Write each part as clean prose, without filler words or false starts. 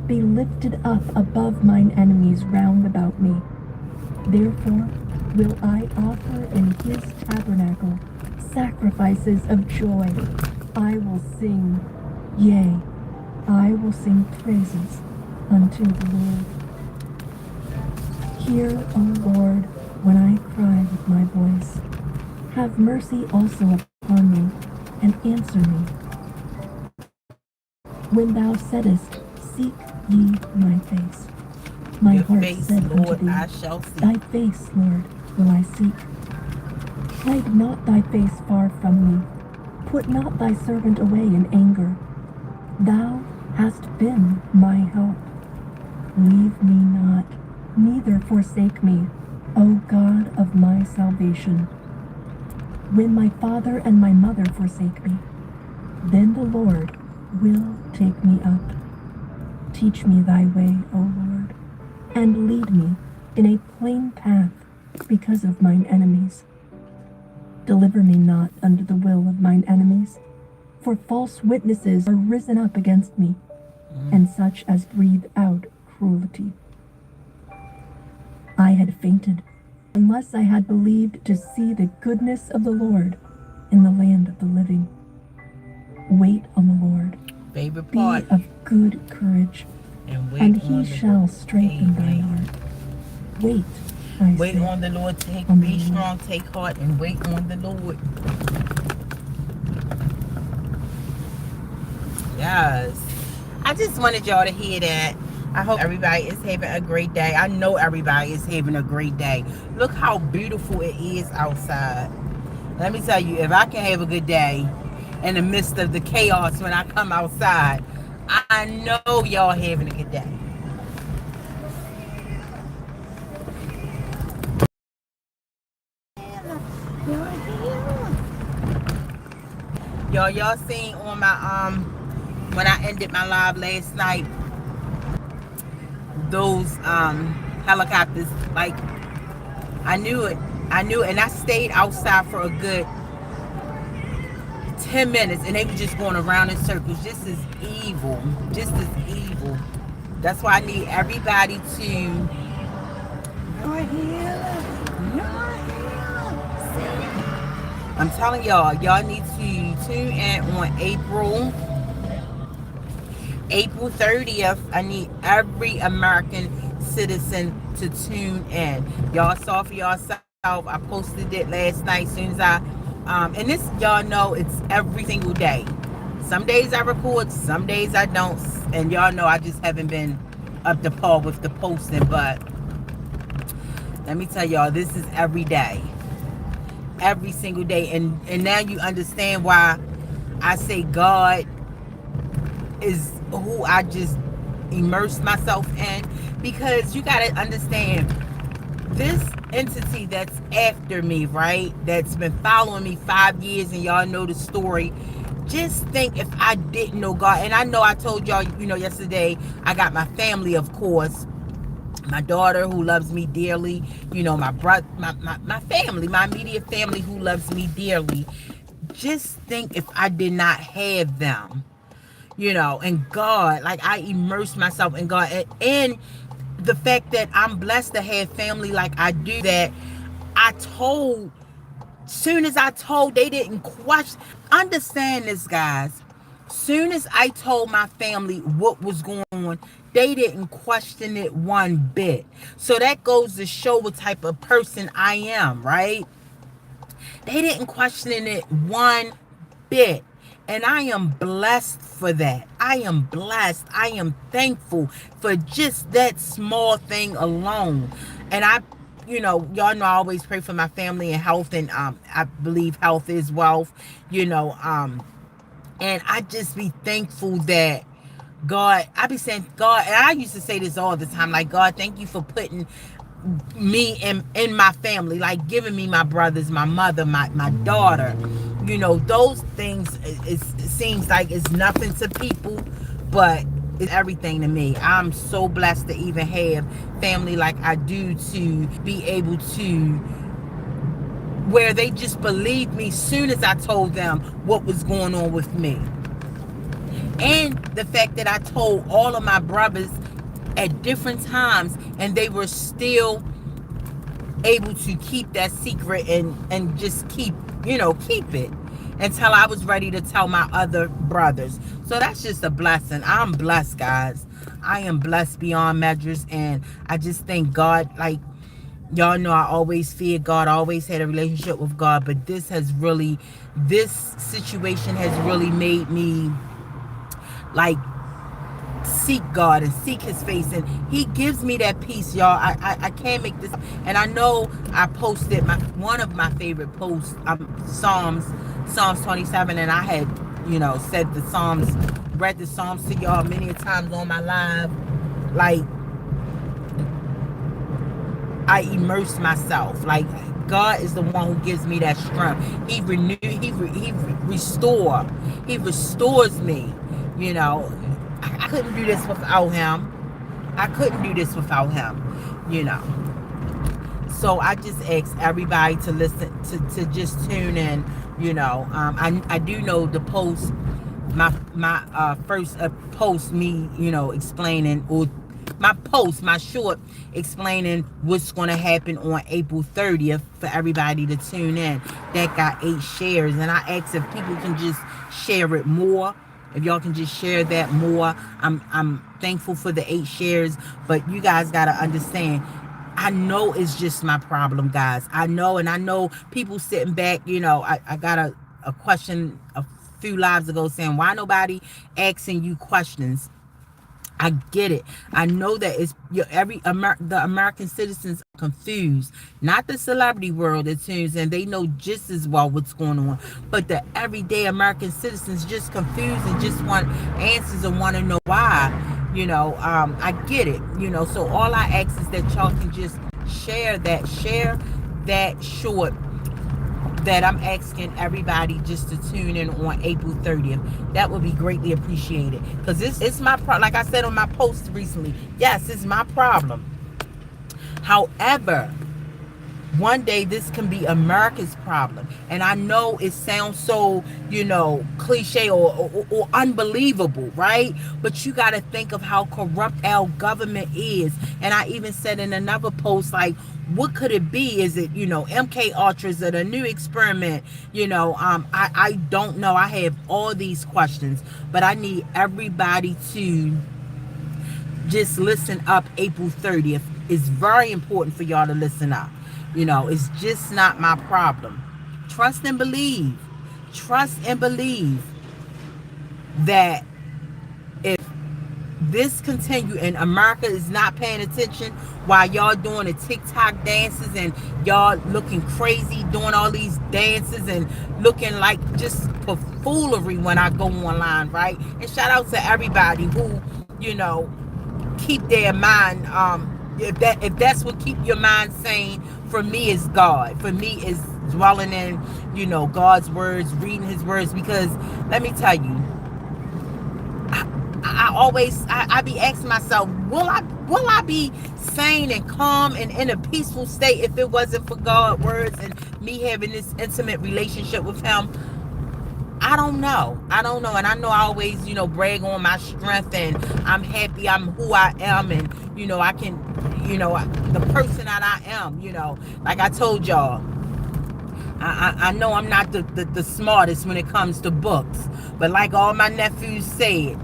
be lifted up above mine enemies round about me. Therefore will I offer in his tabernacle sacrifices of joy. I will sing, yea, I will sing praises unto the Lord. Hear, O Lord, when I cry with my voice. Have mercy also upon me, and answer me. When thou saidst, seek ye my face, my Your heart face, said Lord, unto thee, I shall see. thy face, Lord, will I seek. Hide not thy face far from me. Put not thy servant away in anger. Thou hast been my help. Leave me not, neither forsake me, O God of my salvation. When my father and my mother forsake me, then the Lord will take me up. Teach me thy way, O Lord, and lead me in a plain path because of mine enemies. Deliver me not unto the will of mine enemies, for false witnesses are risen up against me, and such as breathe out cruelty. I had fainted, unless I had believed to see the goodness of the Lord in the land of the living. Wait on the Lord. Favorite Be part. of good courage, and he shall strengthen thine heart. Wait, I Wait say, on the Lord. on Be the Lord. strong, take heart, and wait on the Lord. Yes. I just wanted y'all to hear that. I hope everybody is having a great day. I know everybody is having a great day. Look how beautiful it is outside. Let me tell you, if I can have a good day in the midst of the chaos when I come outside, I know y'all having a good day. Y'all seen on my when I ended my live last night, those helicopters, like I knew it, and I stayed outside for a good 10 minutes, and they were just going around in circles, just as evil, just as evil. That's why I need everybody to, you're here, you're here. I'm telling y'all need to tune in on April 30th. I need every American citizen to tune in. Y'all saw for yourself. I posted it last night as soon as I and this, y'all know, it's every single day. Some days I record, some days I don't, and y'all know I just haven't been up to par with the posting. But let me tell y'all, this is every day, every single day. And now you understand why I say God is who I just immerse myself in, because you got to understand, this entity that's after me, right, that's been following me 5 years, and y'all know the story. Just think, if I didn't know God, and I know I told y'all, yesterday, I got my family, of course, my daughter who loves me dearly, my brother, my family, my immediate family who loves me dearly. Just think if I did not have them, and God, like, I immerse myself in God, and the fact that I'm blessed to have family like I do, that I told, soon as I told, they didn't question. Understand this, guys. Soon as I told my family what was going on, they didn't question it one bit. So that goes to show what type of person I am, right? They didn't question it one bit. And I am blessed for that. I am blessed. I am thankful for just that small thing alone. And y'all know I always pray for my family and health. And I believe health is wealth, and I just be thankful that God, I be saying, God, and I used to say this all the time, like, God, thank you for putting me in my family, like giving me my brothers, my mother, my daughter. Those things, it seems like it's nothing to people, but it's everything to me. I'm so blessed to even have family like I do, to be able to, where they just believed me soon as I told them what was going on with me. And the fact that I told all of my brothers at different times, and they were still able to keep that secret and just keep it until I was ready to tell my other brothers. So that's just a blessing. I'm blessed, guys. I am blessed beyond measures, and I just thank God. Like, y'all know I always feared God, I always had a relationship with God, but this situation has really made me like seek God and seek his face, and he gives me that peace, y'all. I can't make this. And I know I posted one of my favorite posts, Psalms 27, and I had said the Psalms, read the Psalms to y'all many times on my live. Like, I immerse myself. Like, God is the one who gives me that strength. He restores me. I couldn't do this without him. I couldn't do this without him. You know. So I just ask everybody to listen, to just tune in. I do know the post, my first post, me explaining, or my short explaining what's going to happen on April 30th for everybody to tune in. That got 8 shares, and I asked if people can just share it more. If y'all can just share that more, I'm thankful for the 8 shares. But you guys gotta understand, I know it's just my problem, guys. I know people sitting back. I got a question a few lives ago saying, why nobody asking you questions? I get it. I know that it's the American citizens are confused, not the celebrity world, it seems, and they know just as well what's going on. But the everyday American citizens just confused and just want answers and want to know why. I get it. So all I ask is that y'all can just share that short that I'm asking everybody just to tune in on April 30th. That would be greatly appreciated, because it's my problem. Like I said on my post recently, yes, it's my problem. However, one day this can be America's problem. And I know it sounds so, cliche or unbelievable, right? But you got to think of how corrupt our government is. And I even said in another post, like, what could it be? Is it, MK Ultra? Is it a new experiment? I don't know. I have all these questions, but I need everybody to just listen up. April 30th is very important for y'all to listen up. It's just not my problem. Trust and believe. Trust and believe that if this continue and America is not paying attention while y'all doing the TikTok dances and y'all looking crazy doing all these dances and looking like just for foolery when I go online, right? And shout out to everybody who, keep their mind, if that's what keep your mind sane. For me, is God. For me, is dwelling in God's words, reading his words. Because let me tell you, I be asking myself, will I be sane and calm and in a peaceful state if it wasn't for God's words and me having this intimate relationship with him? I don't know. And I know I always, brag on my strength, and I'm happy I'm who I am, and, I can, the person that I am, like I told y'all, I know I'm not the smartest when it comes to books, but like all my nephews said,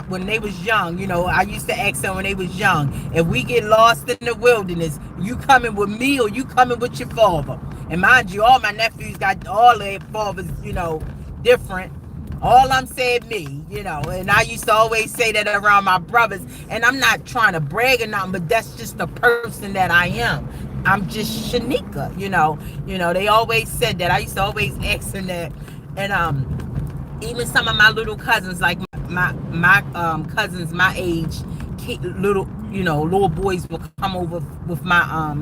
when they was young, I used to ask them when they was young, if we get lost in the wilderness, you coming with me or you coming with your father? And mind you, all my nephews got all their fathers, different. All I'm saying, me, and I used to always say that around my brothers, and I'm not trying to brag or nothing, but that's just the person that I am. I'm just Shanika, they always said that. I used to always ask them that. And even some of my little cousins, like my cousins my age, little boys will come over with my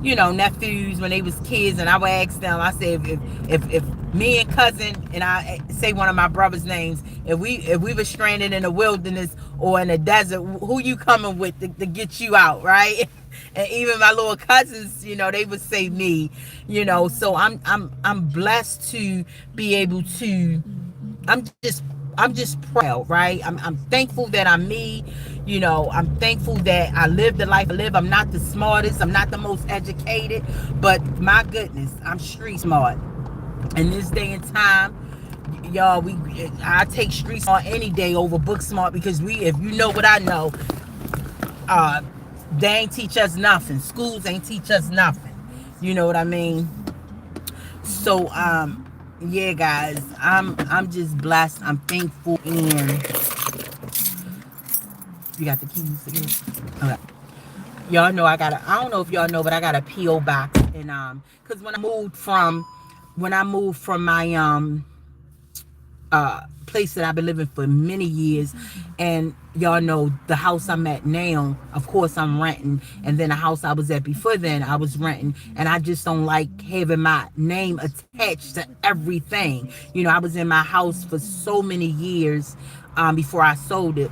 nephews when they was kids, and I would ask them, I said, if me and cousin, and I say one of my brother's names, if we were stranded in the wilderness or in the desert, who you coming with to get you out, right? And even my little cousins, they would say me, so I'm blessed to be able to I'm just I'm just proud, right? I'm thankful that I'm me. You know, I'm thankful that I live the life I live. I'm not the smartest, I'm not the most educated, but my goodness, I'm street smart. In this day and time, y'all, we I take street smart any day over book smart, because we, if you know what I know, uh they ain't teach us nothing. Schools ain't teach us nothing. You know what I mean? So yeah, guys, I'm just blessed. I'm thankful. And you got the keys again. Okay. Y'all know I don't know if y'all know, but I got a PO box. And because when I moved from my place that I've been living for many years, and y'all know the house I'm at now, of course I'm renting, and then the house I was at before then I was renting, and I just don't like having my name attached to everything. You know, I was in my house for so many years before I sold it,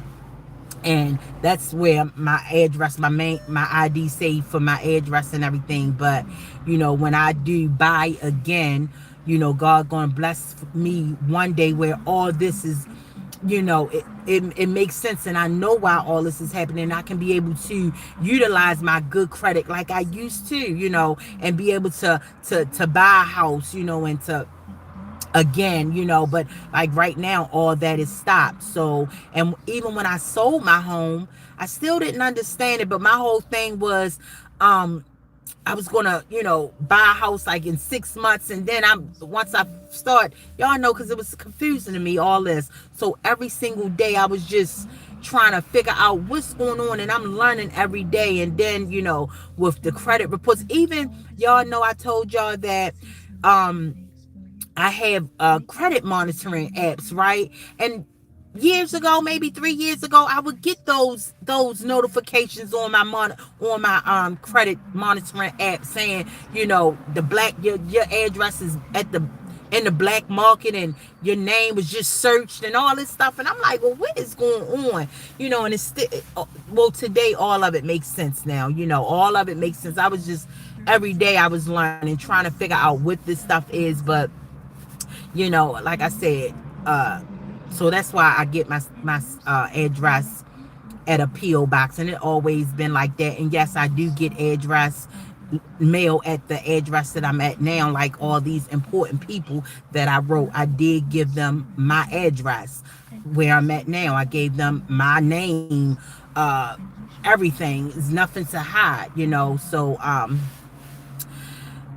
and that's where my address, my ID saved for my address and everything. But you know, when I do buy again, you know, God gonna bless me one day where all this is, you know, it makes sense, and I know why all this is happening. I can be able to utilize my good credit like I used to, you know, and be able to buy a house, you know, and to again, you know. But like right now, all that is stopped. So, and even when I sold my home, I still didn't understand it, but my whole thing was I was gonna, you know, buy a house like in 6 months, and then once I start, y'all know, because it was confusing to me, all this. So every single day I was just trying to figure out what's going on, and I'm learning every day. And then, you know, with the credit reports, even y'all know I told y'all that I have credit monitoring apps, right? And years ago, maybe 3 years ago, I would get those notifications on my credit monitoring app saying, you know, your address is at the in the black market, and your name was just searched and all this stuff. And I'm like, well, what is going on? You know, and it's still, well, today all of it makes sense now. You know, all of it makes sense. I was just, every day I was learning, trying to figure out what this stuff is. But you know, like I said, so that's why I get my address at a PO box, and it always been like that. And yes, I do get address mail at the address that I'm at now. Like all these important people that I wrote, I did give them my address where I'm at now. I gave them my name, everything. There's nothing to hide, you know. So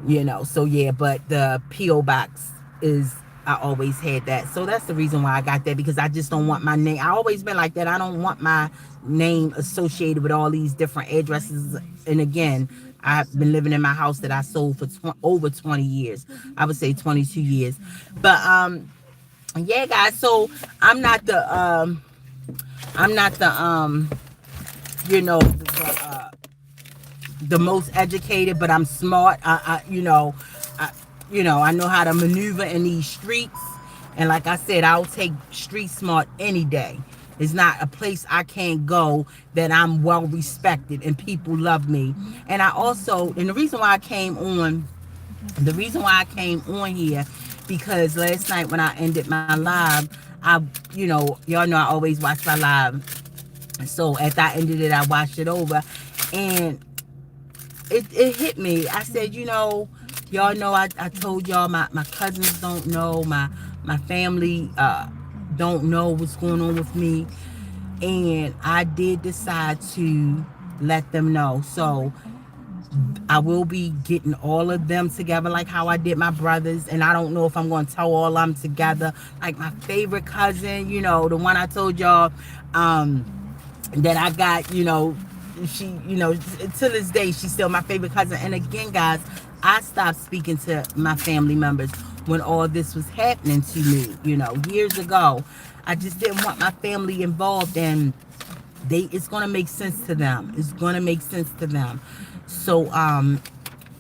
you know, so yeah. But the PO box is, I always had that. So that's the reason why I got that, because I just don't want my name. I always been like that. I don't want my name associated with all these different addresses. And again, I've been living in my house that I sold for over 20 years. I would say 22 years. But yeah, guys. So I'm not the you know, the most educated, but I'm smart. You know, I know how to maneuver in these streets. And like I said, I'll take street smart any day. It's not a place I can't go that I'm well respected and people love me. And I also, and the reason why I came on here, because last night when I ended my live, you know, y'all know I always watch my live. So after I ended it, I watched it over, and it hit me. I said, you know, y'all know I told y'all my cousins don't know, my family don't know what's going on with me, and I did decide to let them know. So I will be getting all of them together like how I did my brothers, and I don't know if I'm going to tell all of them together. Like my favorite cousin, you know, the one I told y'all that I got, you know, she, you know, to this day she's still my favorite cousin. And again, guys, I stopped speaking to my family members when all this was happening to me, you know, years ago. I just didn't want my family involved, and it's going to make sense to them. It's going to make sense to them. So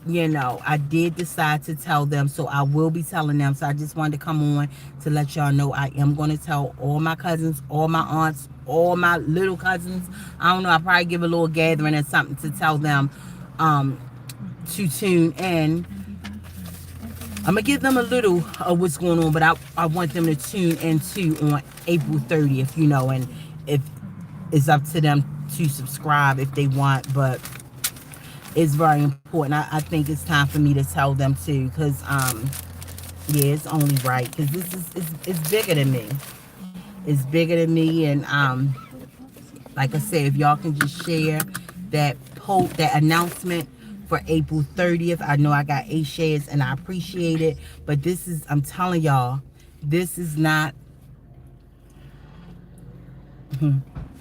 you know, I did decide to tell them, so I will be telling them. So I just wanted to come on to let y'all know I am going to tell all my cousins, all my aunts, all my little cousins. I don't know, I'll probably give a little gathering or something to tell them to tune in. I'm gonna give them a little of what's going on, but I want them to tune into on April 30th, and if it's up to them to subscribe if they want, but it's very important. I think it's time for me to tell them too, because yeah, it's only right, because this is it's bigger than me. It's bigger than me, and like I said, if y'all can just share that that announcement for April 30th. I know I got 8 shares and I appreciate it, but this is, I'm telling y'all, this is not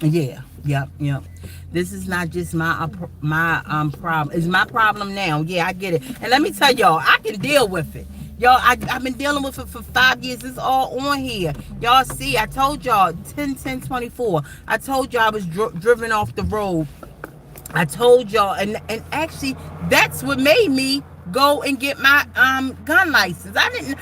yeah, yep. This is not just my problem. It's my problem now. Yeah, I get it. And let me tell y'all, I can deal with it. Y'all, I've been dealing with it for 5 years. It's all on here. Y'all see, I told y'all 10-10-24. I told y'all I was driven off the road. I told y'all, and actually that's what made me go and get my gun license. I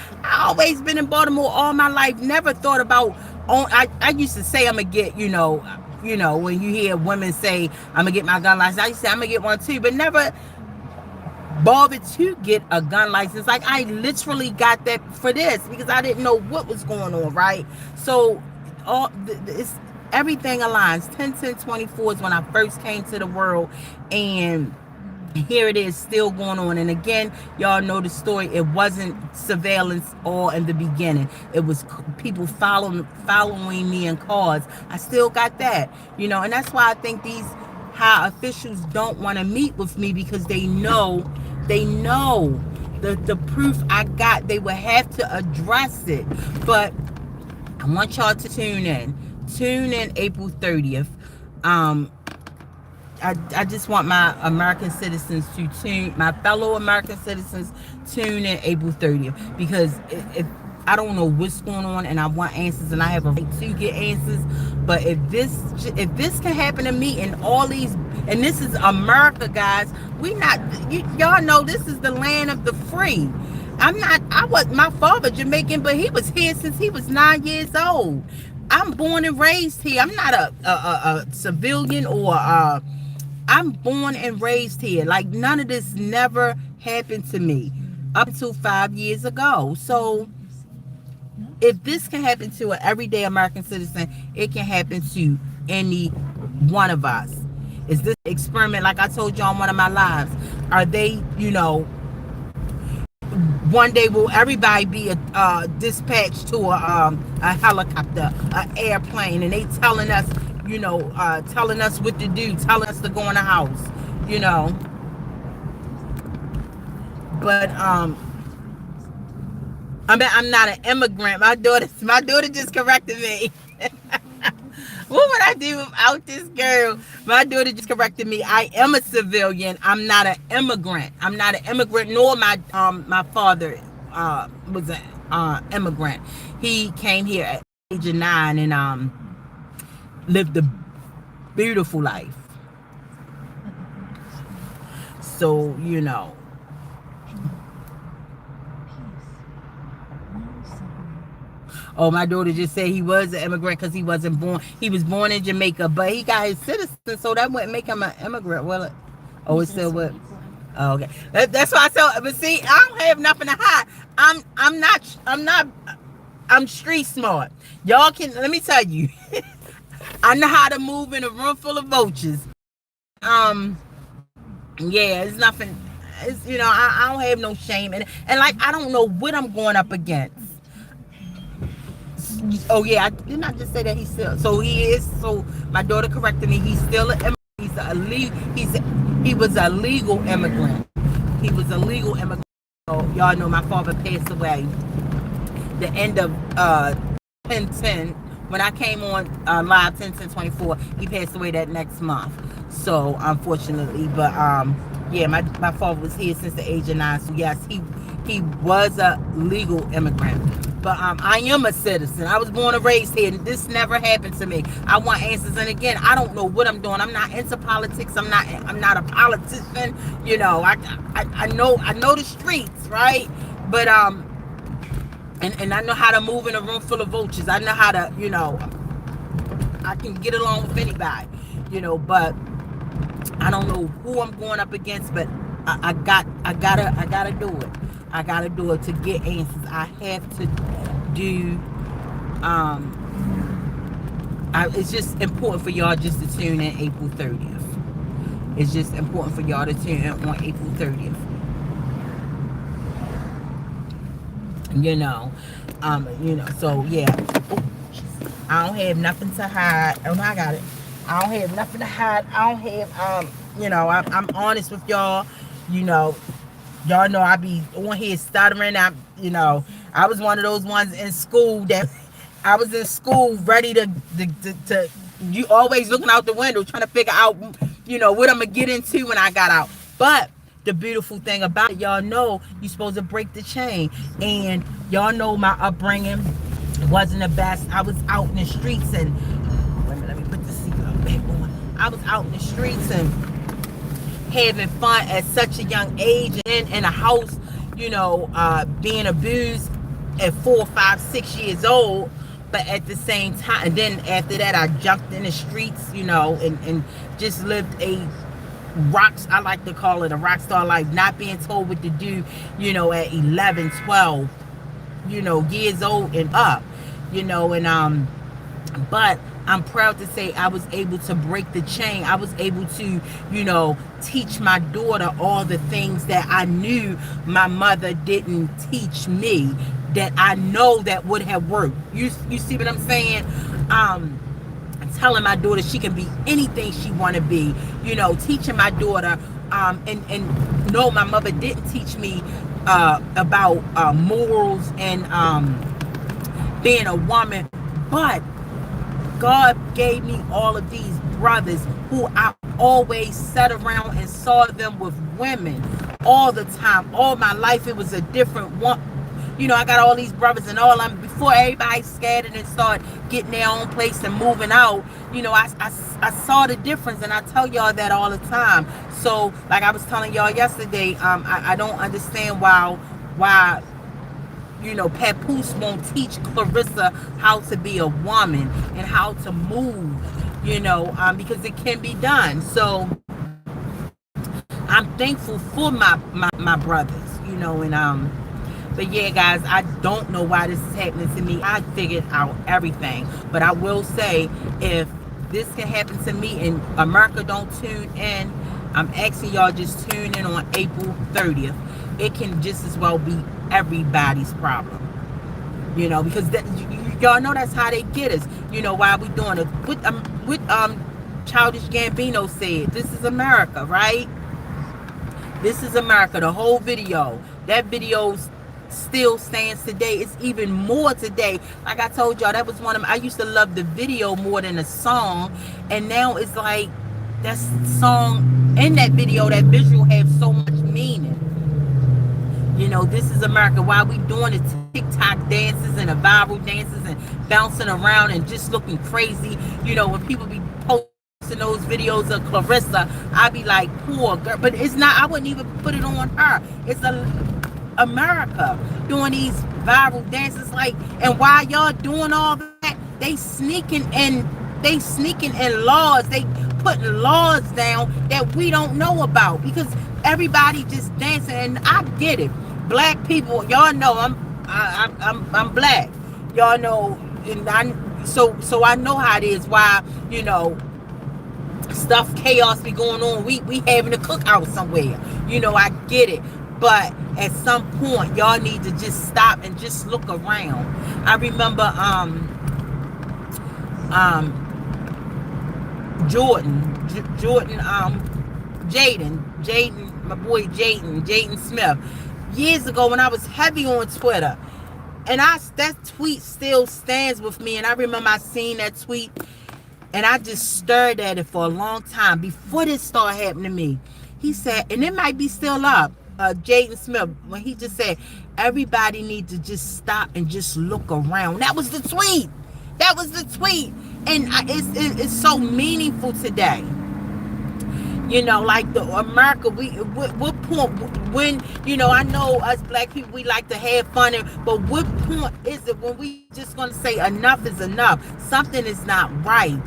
always been in Baltimore all my life, never thought about I used to say I'm gonna get, when you hear women say I'm gonna get my gun license, I used to say I'm gonna get one too, but never bothered to get a gun license. Like, I literally got that for this because I didn't know what was going on, right? So it's everything aligns. 10-10-24 is when I first came to the world, and here it is still going on. And again, y'all know the story. It wasn't surveillance all in the beginning. It was people following me in cars. I still got that, and that's why I think these high officials don't want to meet with me, because they know the proof I got. They will have to address it. But I want y'all to tune in April 30th. I just want my American citizens my fellow American citizens tune in April 30th, because if I don't know what's going on, and I want answers, and I have a right to get answers. But if this can happen to me, and all these, and this is America, guys, y'all know this is the land of the free. My father Jamaican, but he was here since he was 9 years old. I'm born and raised here. I'm not a civilian, or I'm born and raised here. Like, none of this never happened to me up until 5 years ago. So if this can happen to an everyday American citizen, it can happen to any one of us. Is this experiment, like I told y'all in one of my lives? Are they, one day will everybody be dispatched to a helicopter, an airplane, and they telling us, telling us what to do, telling us to go in the house, But I'm not an immigrant. My daughter just corrected me. What would I do without this girl? My daughter just corrected me. I am a civilian. I'm not an immigrant. I'm not an immigrant, nor my father was an immigrant. He came here at the age of 9 and lived a beautiful life. So, Oh, my daughter just said he was an immigrant because he wasn't born. He was born in Jamaica, but he got his citizen, so that wouldn't make him an immigrant, will it? Oh, it still would. Oh, okay. That's why I said. But see, I don't have nothing to hide. I'm street smart. Y'all can. Let me tell you. I know how to move in a room full of vultures. Yeah, it's nothing. It's I don't have no shame, and like, I don't know what I'm going up against. Oh yeah, I did not just say that he's still. So he is. So my daughter corrected me. He's still an immigrant. He was a legal immigrant. He was a legal immigrant. So y'all know my father passed away the end of 10-10. When I came on live 10-10-24, he passed away that next month. So unfortunately, but yeah, my father was here since the age of 9. So yes, he was a legal immigrant. But I am a citizen. I was born and raised here. This never happened to me. I want answers. And again, I don't know what I'm doing. I'm not into politics. I'm not a politician. I know the streets, right? But and I know how to move in a room full of vultures. I know how to, I can get along with anybody, but I don't know who I'm going up against, but I gotta do it. I gotta do it to get answers. I have to do. It's just important for y'all just to tune in April 30th. It's just important for y'all to tune in on April 30th. So yeah. Oh, I don't have nothing to hide. Oh no, I got it. I don't have nothing to hide. I don't have I'm honest with y'all. Y'all know I be on here stuttering. I was one of those ones in school that I was in school ready to you always looking out the window trying to figure out what I'm gonna get into when I got out. But the beautiful thing about it, y'all know you're supposed to break the chain, and y'all know my upbringing wasn't the best. I was out in the streets and wait a minute, let me put the seatbelt back on. I was out in the streets and having fun at such a young age, and in a house, being abused at 4, 5, 6 years old. But at the same time, and then after that, I jumped in the streets, and just lived I like to call it a rock star life, not being told what to do, at 11, 12, years old and up, but I'm proud to say I was able to break the chain. I was able to, teach my daughter all the things that I knew my mother didn't teach me, that I know that would have worked. You see what I'm saying? Telling my daughter she can be anything she want to be, teaching my daughter, and no, my mother didn't teach me about morals and being a woman, but God gave me all of these brothers who I always sat around and saw them with women all the time. All my life, it was a different one. I got all these brothers, and before everybody scattered and started getting their own place and moving out, I saw the difference, and I tell y'all that all the time. So, like I was telling y'all yesterday, I don't understand why Papoose won't teach Clarissa how to be a woman and how to move, because it can be done. So I'm thankful for my brothers, but yeah, guys, I don't know why this is happening to me. I figured out everything, but I will say, if this can happen to me and America don't tune in, I'm asking y'all just tune in on April 30th. It can just as well be everybody's problem, because y'all know that's how they get us. Why we doing it? With Childish Gambino said, "This is America," right? This is America. The whole video. That video still stands today. It's even more today. Like I told y'all, that was I used to love the video more than the song, and now it's like that song in that video, that visual have so much meaning. This is America. Why we doing the TikTok dances and the viral dances and bouncing around and just looking crazy. When people be posting those videos of Clarissa, I be like, poor girl. But it's not, I wouldn't even put it on her. It's America doing these viral dances, and while y'all doing all that, they sneaking in laws. They putting laws down that we don't know about, because everybody just dancing. And I get it, black people, y'all know I'm black, y'all know, and so I know how it is. Why stuff, chaos be going on. We having a cookout somewhere. I get it. But at some point, y'all need to just stop and just look around. I remember Jaden, my boy Jaden Smith, years ago when I was heavy on Twitter, and that tweet still stands with me. And I remember I seen that tweet, and I just stared at it for a long time before this started happening to me. He said, and it might be still up, Jaden Smith, when he just said, everybody needs to just stop and just look around. That was the tweet. And it's so meaningful today. Like the America, what point, when, I know us black people, we like to have fun, but what point is it when we just going to say enough is enough? Something is not right.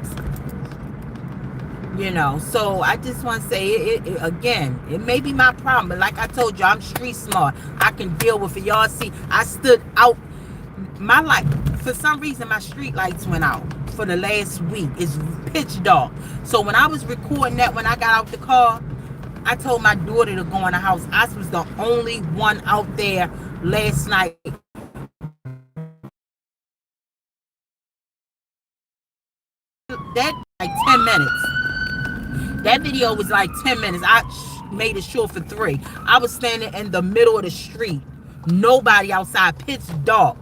So I just want to say again, it may be my problem, but like I told you, I'm street smart. I can deal with it. Y'all see, I stood out my light. For some reason, my street lights went out for the last week. It's pitch dark. So when I was recording that, when I got out the car, I told my daughter to go in the house. I was the only one out there last night. That like 10 minutes. That video was like 10 minutes. I made it short for 3. I was standing in the middle of the street. Nobody outside. Pitch dark.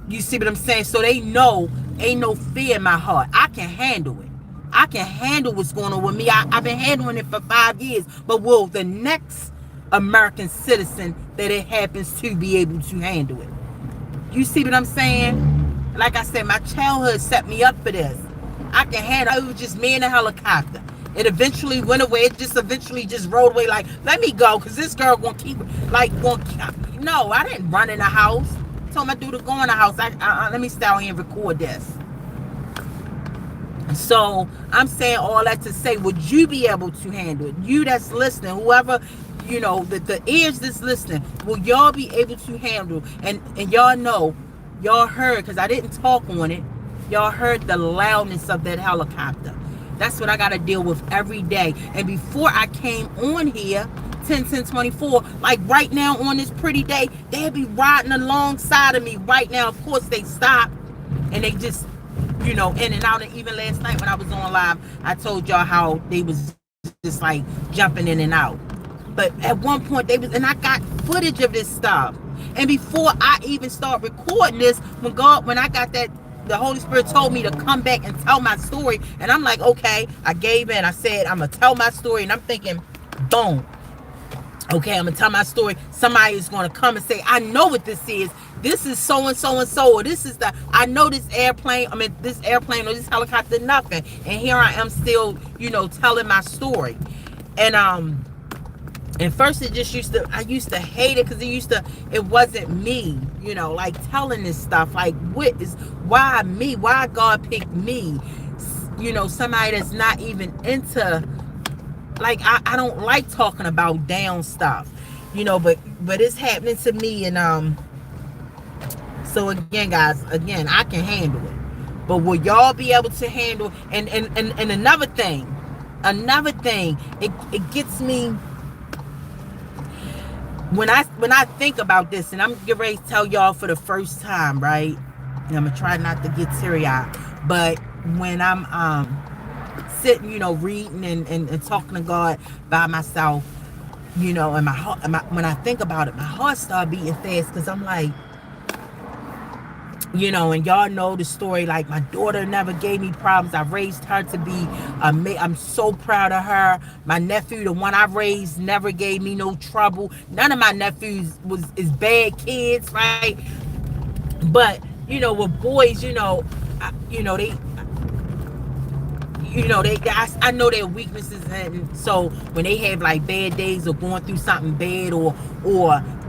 You see what I'm saying? So they know ain't no fear in my heart. I can handle it. I can handle what's going on with me. I've been handling it for 5 years. But will the next American citizen that it happens to be able to handle it? You see what I'm saying? Like I said, my childhood set me up for this. I can handle it. It was just me in a helicopter. It eventually went away. It just eventually just rolled away like, let me go, because this girl gonna keep, like, no, I didn't run in the house. I told my dude to go in the house. Let me stay out here and record this. So I'm saying all that to say, would you be able to handle it? You that's listening, whoever, the ears that's listening, will y'all be able to handle? And y'all know, y'all heard, because I didn't talk on it, y'all heard the loudness of that helicopter. That's what I got to deal with every day. And before I came on here, 10/10/24, like right now on this pretty day, they'd be riding alongside of me right now. Of course, they stop and they just, in and out. And even last night when I was on live, I told y'all how they was just like jumping in and out. But at one point they was, and I got footage of this stuff. And before I even start recording this, when I got that, the Holy Spirit told me to come back and tell my story. And I'm like, okay, I gave in. I said, I'm going to tell my story. And I'm thinking, boom. Okay, I'm going to tell my story. Somebody is going to come and say, I know what this is. This is so and so and so. Or this is I know this airplane or this helicopter, nothing. And here I am still, telling my story. And first I used to hate it because it wasn't me, like telling this stuff. Like, why me? Why God picked me? Somebody that's not even into, like, I don't like talking about down stuff, but it's happening to me. And so again, guys, I can handle it. But will y'all be able to handle? And another thing, it gets me. When I think about this, and I'm getting ready to tell y'all for the first time, right? And I'm gonna try not to get teary-eyed, but when I'm sitting, reading and talking to God by myself, and my heart, when I think about it, my heart started beating fast because I'm like, and y'all know the story. Like, my daughter never gave me problems. I raised her to be I'm so proud of her. My nephew, the one I raised, never gave me no trouble. None of my nephews is bad kids, right? But with boys, they I know their weaknesses, and so when they have like bad days or going through something bad or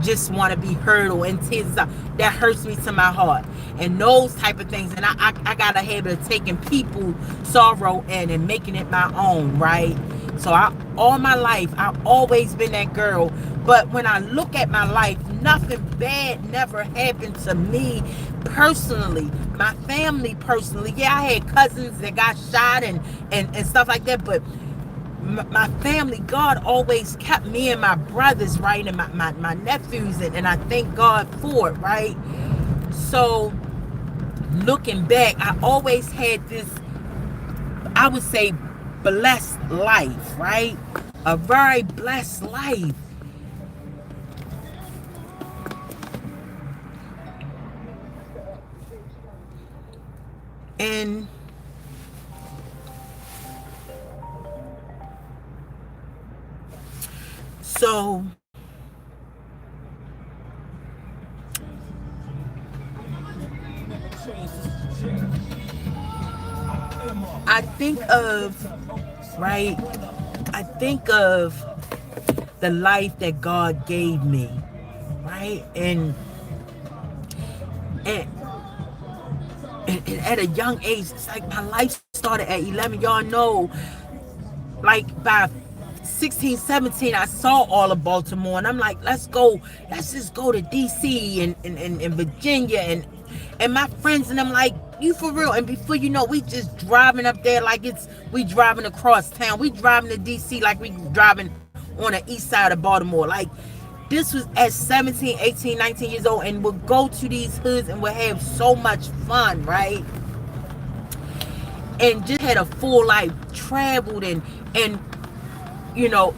just want to be heard or in tears, that hurts me to my heart. And those type of things, and I got a habit of taking people's sorrow and making it my own, right? So all my life I've always been that girl. But when I look at my life, nothing bad never happened to me personally. My family personally, yeah, I had cousins that got shot and stuff like that, but my family, God always kept me and my brothers, right, and my nephews, and I thank God for it, right? So looking back, I always had this, I would say, blessed life, right? A very blessed life. And so I think of the life that God gave me, right? And at a young age, it's like my life started at 11. Y'all know like by 16, 17, I saw all of Baltimore, and I'm like, let's go, let's just go to DC and Virginia, and my friends and I'm like, you for real? And before you know, we just driving up there like we driving across town. We driving to DC like we driving on the east side of Baltimore. Like, this was at 17, 18, 19 years old, and we'll go to these hoods and we'll have so much fun, right? And just had a full life, traveled and you know,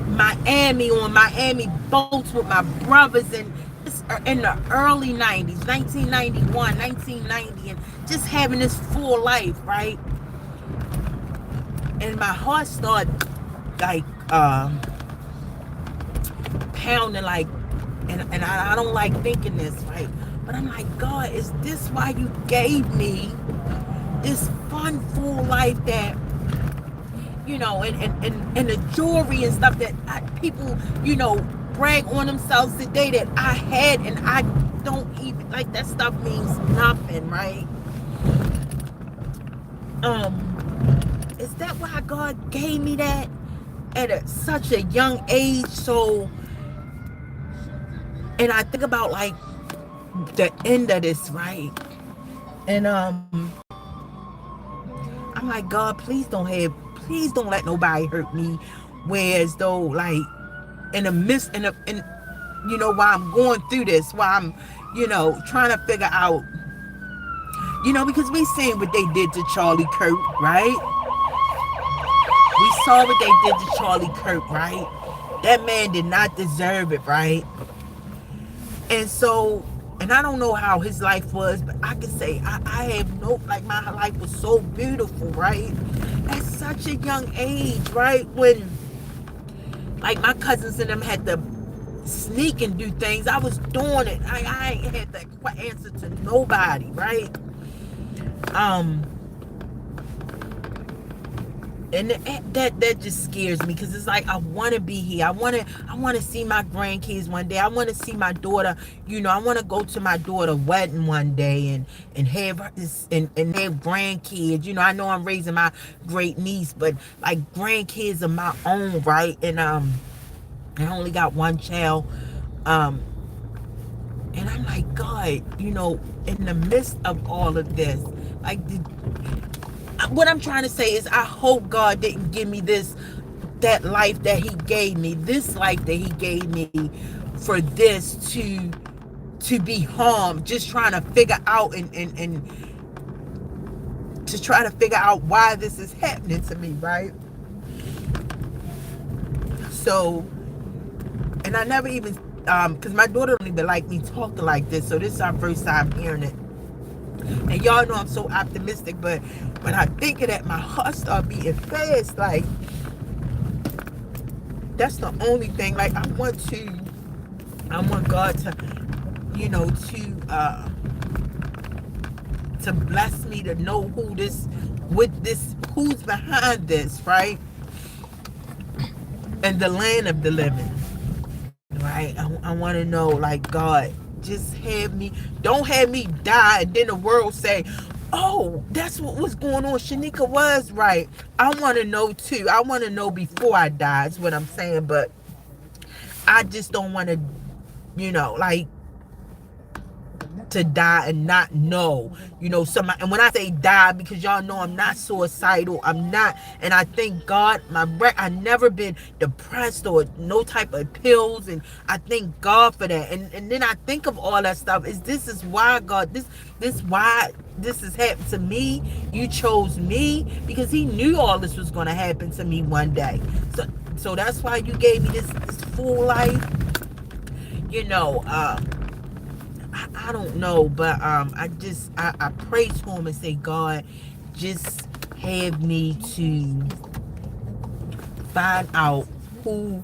Miami, on Miami boats with my brothers, and in the early 90s, 1991, 1990, and just having this full life, right? And my heart started like pounding, like, and I don't like thinking this, right? But I'm like, God, is this why you gave me this fun, full life that, and the jewelry and stuff that people, brag on themselves today that I had, and I don't even, like, that stuff means nothing, right? Is that why God gave me that at such a young age? So, and I think about, like, the end of this, right? And I'm like, God, please don't let nobody hurt me. Whereas though, like, in the midst, while I'm going through this, while I'm, trying to figure out, because we seen what they did to Charlie Kirk, right? We saw what they did to Charlie Kirk, right? That man did not deserve it, right? And so, and I don't know how his life was, but I can say I have no, like, my life was so beautiful, right? At such a young age, right? When, like, my cousins and them had to sneak and do things, I was doing it. I ain't had that answer to nobody, right? And that just scares me, because it's like, I want to be here. I want to see my grandkids one day. I want to see my daughter. I want to go to my daughter's wedding one day and have this and have grandkids. I know I'm raising my great niece, but, like, grandkids of my own, right? And I only got one child. And I'm like, God, in the midst of all of this, like, what I'm trying to say is, I hope God didn't give me that life that he gave me, this life that he gave me, for this to be harmed, just trying to figure out and to try to figure out why this is happening to me, right? So, and I never even, because my daughter don't even like me talking like this, so this is our first time hearing it. And y'all know I'm so optimistic, but when I think of that, my heart start beating fast. Like, that's the only thing. Like, I want God to, to bless me, to know who's behind this, right? And the land of the living, right? I want to know, like, God, just don't have me die, and then the world say, oh, that's what was going on. Shanika was right. I want to know too. I want to know before I die, is what I'm saying. But I just don't want to, like, to die and not know, somebody. And when I say die, because y'all know I'm not suicidal, I'm not, and I thank God, I never been depressed or no type of pills, and I thank God for that. And then I think of all that stuff, this is why God, why this has happened to me. You chose me because he knew all this was going to happen to me one day. So that's why you gave me this full life. I don't know, but I pray to him and say, God, just have me to find out who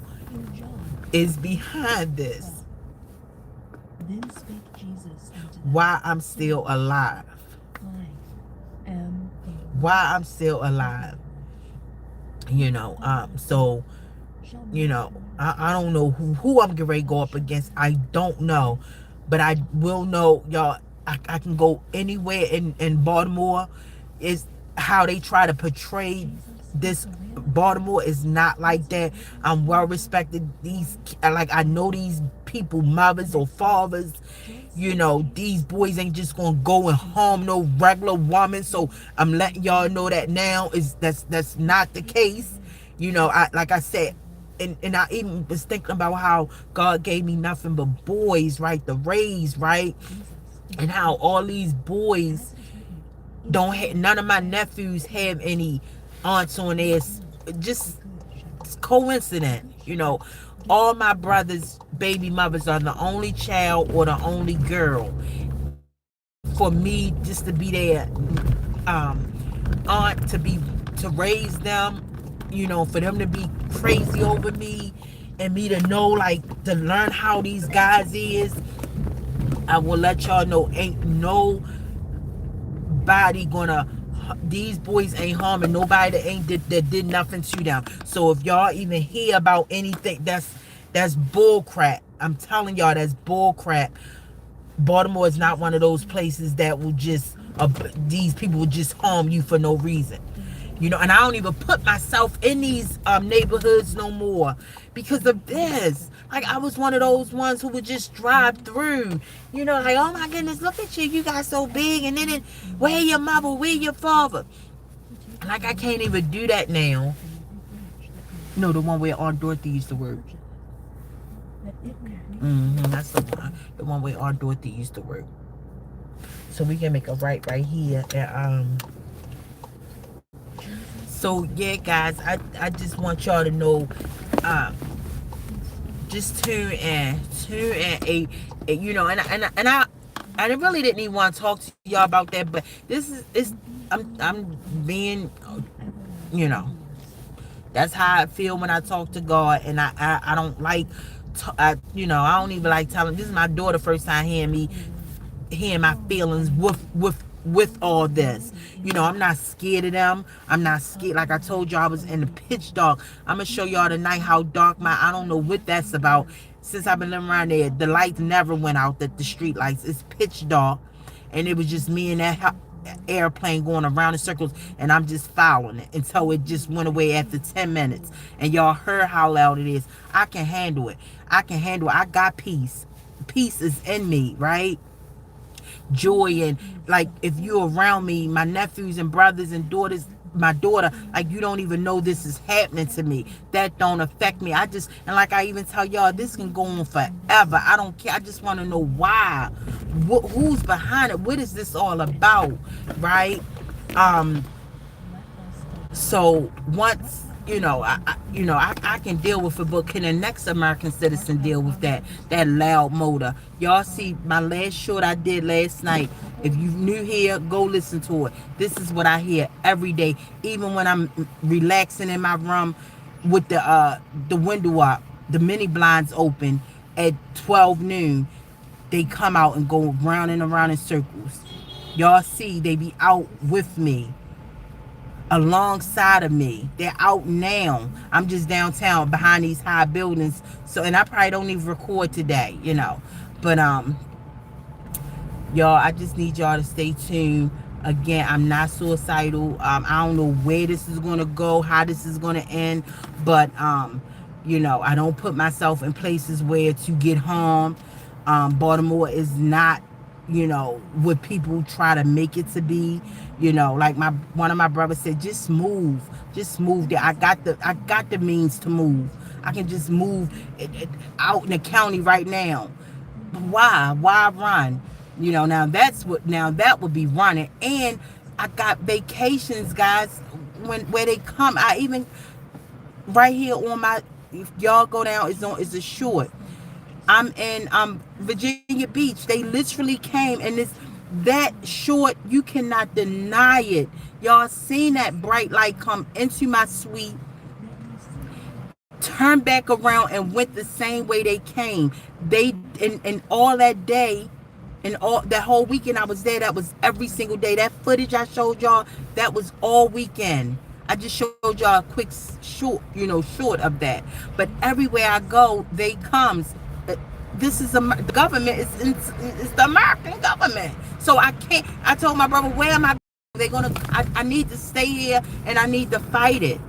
is behind this, why I'm still alive, so I don't know who I'm getting ready to go up against. I don't know. But I will know, y'all, I can go anywhere in Baltimore. Is how they try to portray this Baltimore is not like that. I'm well respected. These, like, I know these people, mothers or fathers. You know, these boys ain't just gonna go and harm no regular woman. So I'm letting y'all know that now is that's not the case. You know, I like I said, and I even was thinking about how God gave me nothing but boys, right? The raise, right? And how all these boys don't have, none of my nephews have any aunts on theirs. Just coincident, you know. All my brothers' baby mothers are the only child or the only girl. For me just to be their aunt, to raise them, you know, for them to be crazy over me and me to know, like, to learn how these guys is, I will let y'all know ain't nobody gonna, these boys ain't harming nobody that did nothing to them. So if y'all even hear about anything, that's bull crap. I'm telling y'all, that's bull crap. Baltimore is not one of those places that will just these people will just harm you for no reason. You know, and I don't even put myself in these neighborhoods no more because of this. Like, I was one of those ones who would just drive through, you know, like, oh my goodness, look at you guys so big, and then where your mother, where your father? Like, I can't even do that now. No, the one where Aunt Dorothy used to work. That's the one where Aunt Dorothy used to work. So we can make a right here. So yeah, guys, I just want y'all to know, just tune in, you know, and I really didn't even want to talk to y'all about that, but this is I'm being, you know, that's how I feel when I talk to God, and I don't like, you know, I don't even like telling. This is my daughter first time hearing my feelings with all this. You know, I'm not scared of them. I'm not scared. Like I told you, I was in the pitch dark. I'm gonna show y'all tonight how dark I don't know what that's about. Since I've been living around there, the lights never went out, the street lights. It's pitch dark, and it was just me and that airplane going around in circles, and I'm just following it until it just went away after 10 minutes. And y'all heard how loud it is. I can handle it. I got peace. Peace is in me, right? Joy. And like, if you're around me, my nephews and brothers and daughters, my daughter, like, you don't even know this is happening to me. That don't affect me. And like I even tell y'all, this can go on forever. I don't care. I just want to know why. Who's behind it? What is this all about? Right? So once, you know, I can deal with it, but can the next American citizen deal with that loud motor? Y'all see my last short I did last night. If you new here, go listen to it. This is what I hear every day, even when I'm relaxing in my room with the window up, the mini blinds open at 12 noon. They come out and go round and around in circles. Y'all see, they be out with me, alongside of me. They're out now. I'm just downtown behind these high buildings. So, and I probably don't even record today, you know. But y'all, I just need y'all to stay tuned. Again, I'm not suicidal. I don't know where this is gonna go, how this is gonna end, but you know, I don't put myself in places where to get harmed. Baltimore is not, you know, what people try to make it to be. You know, like one of my brothers said, just move there. I got the means to move. I can just move out in the county right now. Why run? You know, now that would be running. And I got vacations, guys, where they come. I even right here on my, if y'all go down, it's a short. I'm in Virginia Beach. They literally came, and that short, you cannot deny it. Y'all seen that bright light come into my suite, turn back around, and went the same way they came. They and all that day, and all that whole weekend I was there. That was every single day. That footage I showed y'all, that was all weekend. I just showed y'all a quick short of that. But everywhere I go, they comes. This is the government. It's the American government. So I can't. I told my brother, where am I they're gonna. I need to stay here and I need to fight it.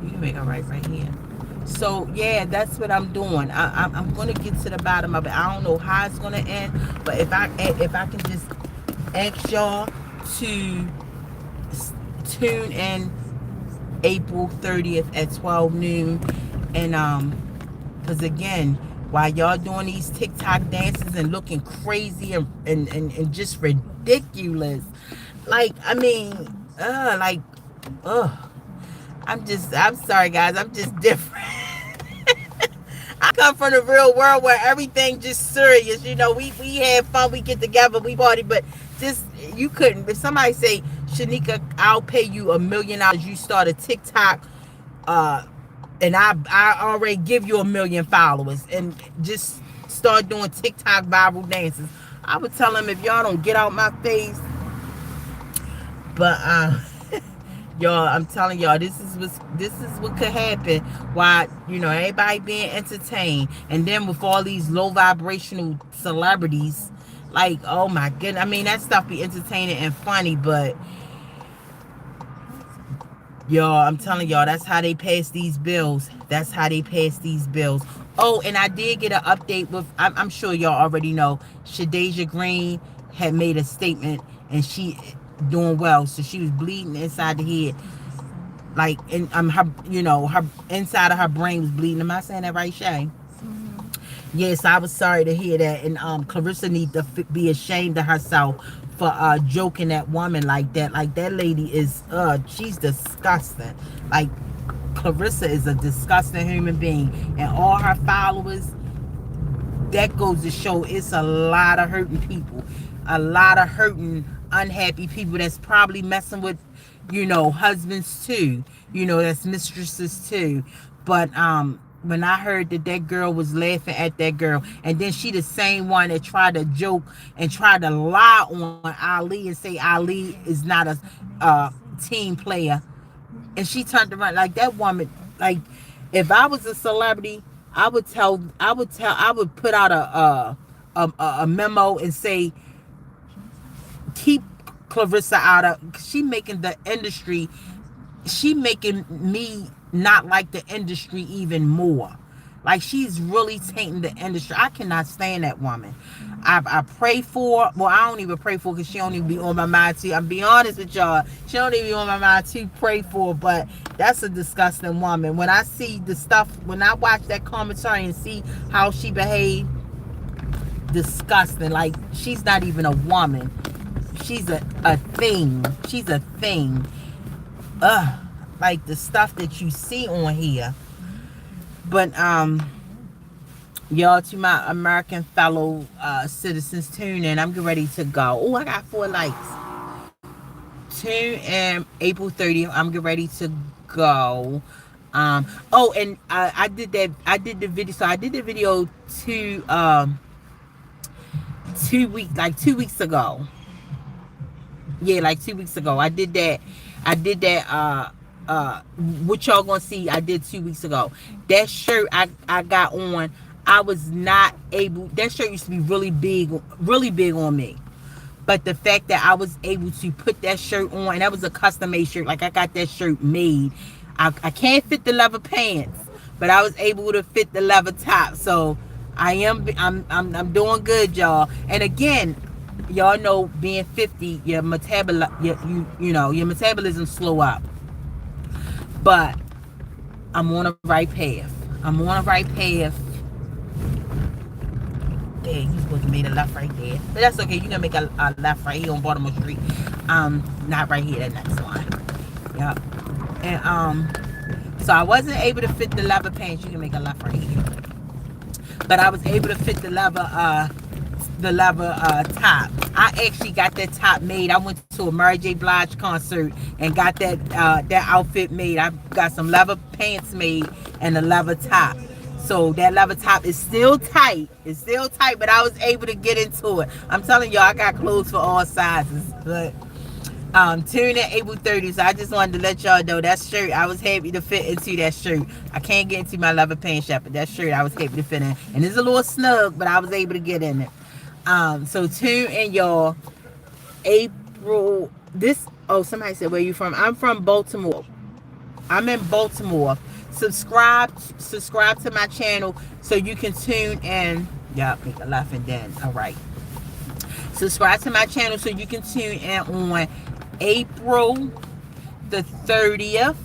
You can make it right here. So yeah, that's what I'm doing. I'm gonna get to the bottom of it. I don't know how it's gonna end, but if I can just ask y'all to tune in April 30th at 12 noon, and because again, while y'all doing these TikTok dances and looking crazy and just ridiculous, like I mean, like, I'm sorry guys, I'm just different. I come from the real world where everything just serious. You know, we have fun, we get together, we party, but just you couldn't. If somebody say, Shanika, I'll pay you $1,000,000, you start a TikTok, and I already give you 1,000,000 followers, and just start doing TikTok viral dances, I would tell them, if y'all don't get out my face. But y'all, I'm telling y'all, this is what could happen. Why, you know, everybody being entertained, and then with all these low vibrational celebrities, like, oh my goodness, I mean, that stuff be entertaining and funny, but y'all, I'm telling y'all, that's how they pass these bills. That's how they pass these bills. Oh, and I did get an update with, I'm sure y'all already know, Shadeja Green had made a statement, and she doing well. So she was bleeding inside the head, like, and her, you know, her inside of her brain was bleeding. Am I saying that right, Shay? Yes, I was sorry to hear that. And Clarissa need to be ashamed of herself for joking that woman like that. Like, that lady is she's disgusting. Like, Clarissa is a disgusting human being, and all her followers, that goes to show it's a lot of hurting people, a lot of hurting unhappy people that's probably messing with, you know, husbands too, you know, that's mistresses too. But when I heard that girl was laughing at that girl, and then she the same one that tried to joke and tried to lie on Ali and say Ali is not a team player, and she turned around, like, that woman, like, if I was a celebrity, I would put out a memo and say, keep Clarissa out of, she making the industry, she making me not like the industry even more. Like, she's really tainting the industry. I cannot stand that woman. I pray for, well, I don't even pray for, because she don't even be on my mind too. I'm be honest with y'all, she don't even be on my mind to pray for, but that's a disgusting woman. When I see the stuff, when I watch that commentary and see how she behaved, disgusting. Like, she's not even a woman. She's a thing. She's a thing. Like the stuff that you see on here. But y'all, to my American fellow citizens, tune in. I'm getting ready to go. Oh, I got 4 likes. Tune in April 30th. I'm getting ready to go. Oh, and I did the video. So I did the video 2 weeks ago. Yeah, like 2 weeks ago. I did that what y'all gonna see, I did 2 weeks ago. That shirt I got on, I was not able, that shirt used to be really big on me. But the fact that I was able to put that shirt on, and that was a custom made shirt, like I got that shirt made. I can't fit the leather pants, but I was able to fit the leather top. So I'm doing good, y'all. And again, y'all know, being 50, your metabolism slow up. But I'm on the right path. I'm on the right path. Dang, he's supposed to make a left right there. But that's okay. You're gonna make a left right here on Baltimore Street. Not right here, that next one. Yep. And so I wasn't able to fit the leather pants. You can make a left right here. But I was able to fit the leather top. I actually got that top made. I went to a Mary J. Blige concert and got that outfit made. I got some leather pants made and a leather top. So that leather top is still tight. It's still tight, but I was able to get into it. I'm telling y'all, I got clothes for all sizes. But tune in April 30th. So I just wanted to let y'all know that shirt, I was happy to fit into that shirt. I can't get into my leather pants yet, but that shirt I was happy to fit in. And it's a little snug, but I was able to get in it. So tune in, y'all, April. This. Oh, somebody said, where you from? I'm from Baltimore. I'm in Baltimore. Subscribe to my channel so you can tune in. Yeah, make a laughing then. All right. Subscribe to my channel so you can tune in on April the 30th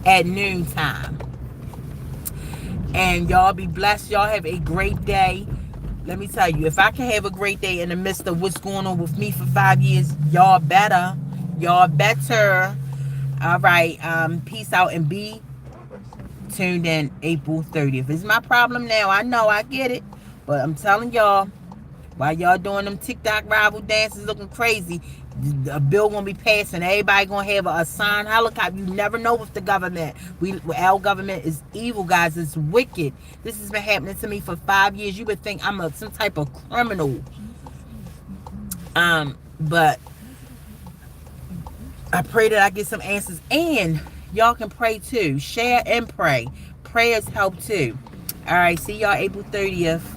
at noontime. And y'all be blessed. Y'all have a great day. Let me tell you, if I can have a great day in the midst of what's going on with me for 5 years, y'all better. Y'all better. All right. Peace out and be tuned in April 30th. It's my problem now. I know. I get it. But I'm telling y'all, while y'all doing them TikTok rival dances looking crazy, a bill gonna be passed and everybody gonna have a assigned helicopter. You never know with the government. Our government is evil, guys. It's wicked. This has been happening to me for 5 years. You would think I'm some type of criminal. But I pray that I get some answers. And y'all can pray too. Share and pray. Prayers help too. All right, see y'all April 30th.